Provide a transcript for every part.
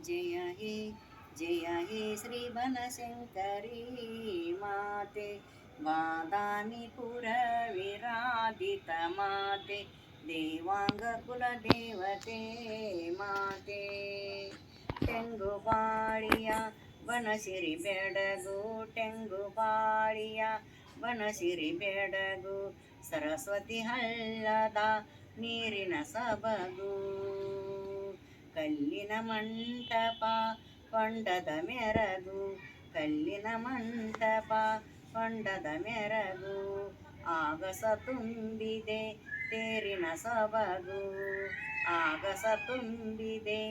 जय हे श्री बनशंकरी माते, बादामीपुर विराजित माते, देवांग कुलदेवते माते. ಟೆಂಗುಬಾಳಿಯ ಬನಸಿರಿ ಬೆಡಗು, ಟೆಂಗುಬಾಳಿಯ ಬನಸಿರಿ ಬೆಡಗು, ಸರಸ್ವತಿ ಹಳ್ಳದ ನೀರಿನ ಸಬಗು. ಕಲ್ಲಿನ ಮಂಟಪ ಕೊಂಡದ ಮೆರಗು, ಕಲ್ಲಿನ ಮಂಟಪ ಕೊಂಡದ ಮೆರಗು. ಆಗಸ ತುಂಬಿದೆ ತೇರಿನ ಸಬಗು, ಆಗಸ ತುಂಬಿದೆ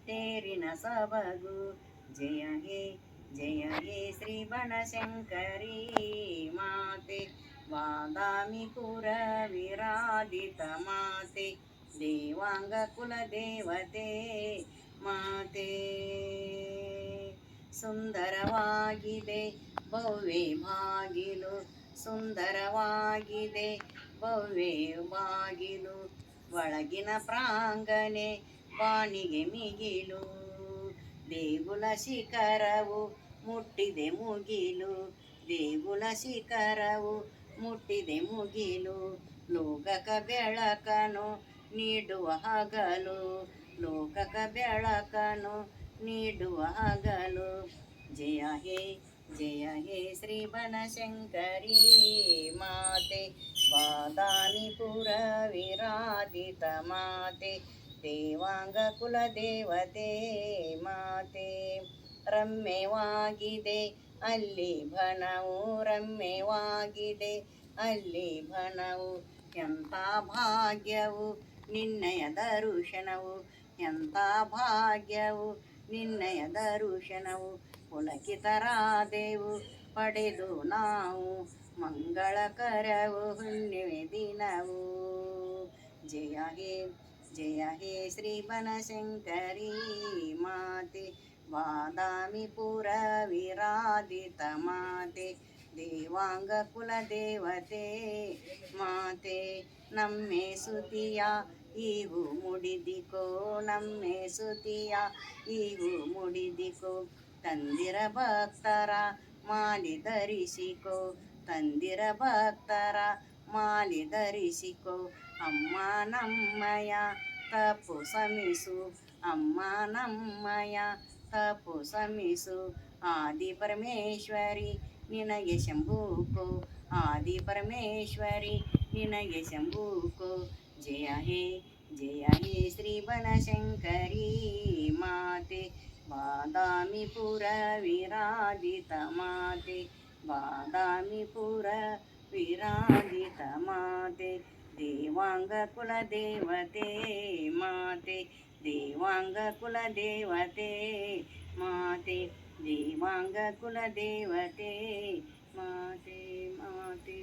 ತೇರಿನ ಸಬಗು. ಜಯ ಹೇ ಶ್ರೀ ಬನಶಂಕರಿ ಮಾತೆ, ಬಾದಾಮಿಪುರ ವಿರಾಜಿತ ಮಾತೆ, ದೇವಾಂಗ ಕುಲದೇವತೆ ಮಾತೆ. ಸುಂದರವಾಗಿದೆ ಭವ್ಯ ಬಾಗಿಲು, ಸುಂದರವಾಗಿದೆ ಭವ್ಯ ಬಾಗಿಲು. ಒಳಗಿನ ಪ್ರಾಂಗಣೆ ಬಾಣಿಗೆ ಮಿಗಿಲು, ದೇಗುಲ ಶಿಖರವು ಮುಟ್ಟಿದೆ ಮುಗಿಲು, ದೇಗುಲ ಶಿಖರವು ಮುಟ್ಟಿದೆ ಮುಗಿಲು. ಲೋಕಕ ಬೆಳಕನು ನೀಡುವ ಹಗಲು, ಲೋಕಕ ಬೆಳಕನು ನೀಡುವ ಹಗಲು. ಜಯ ಹೇ ಶ್ರೀ ಬನಶಂಕರಿ ಮಾತೆ, ಬಾದಾಮಿಪುರ ವಿರಾಜಿತ ಮಾತೆ, ದೇವಾಂಗ ಕುಲದೇವತೆ ಮಾತೆ. ರಮ್ಯವಾಗಿದೆ ಅಲ್ಲಿ ಬನವು, ರಮ್ಯವಾಗಿದೆ ಅಲ್ಲಿ ಬನವು. ಎಂಥ ಭಾಗ್ಯವು ನಿನ್ನಯ ದರ್ಶನವು, ಎಂಥ ಭಾಗ್ಯವು ನಿನ್ನಯ ದರ್ಶನವು. ಪುಳಕಿತರಾದೆವು ಪಡೆದು ನಾವು, ಮಂಗಳಕರವು ಹುಣ್ಣಿಮೆ ದಿನವು. ಜಯ ಹೇ ಶ್ರೀ ಬನಶಂಕರಿ ಮಾತೆ, ಬಾದಾಮಿಪುರ ವಿರಾಜಿತ ಮಾತೆ, ದೇವಾಂಗ ಕುಲದೇವತೆ ಮಾತೆ. ನಮ್ಮೆ ಸುತಿಯ ಈವು ಮುಡಿದಿಕೋ, ನಮ್ಮೆ ಸುತಿಯ ಈವು ಮುಡಿದಿಕೋ. ತಂದಿರ ಭಕ್ತರ ಮಾಲಿ ಧರಿಸಿಕೋ, ತಂದಿರ ಭಕ್ತರ ಮಾಲಿ ಧರಿಸಿಕೋ. ಅಮ್ಮ ನಮ್ಮಯ ತಪ್ಪು ಸಮಿಸು, ಅಮ್ಮ ನಮ್ಮಯ ತಪ್ಪು ಸಮಿಸು. ಆದಿ ಪರಮೇಶ್ವರಿ ನಿನಗೆ ಶಂಭೂಕೋ, ಆದಿ ಪರಮೇಶ್ವರಿ ನಿನಗೆ ಶಂಭೂಕೋ. ಜಯ ಹೇ ಶ್ರೀ ಬನಶಂಕರಿ ಮಾತೆ, ಬಾದಾಮಿಪುರ ವಿರಾಜಿತ ಮಾತೆ, ಬಾದಾಮಿಪುರ ವಿರಾಜಿತ ಮಾತೆ, ದೇವಾಂಗ ಕುಲದೇವತೆ ಮಾತೆ, ದೇವಾಂಗ ಕುಲದೇವತೆ ಮಾತೆ, ದೇವಾಂಗ ಕುಲದೇವತೆ ಮಾತೆ ಮಾತೆ.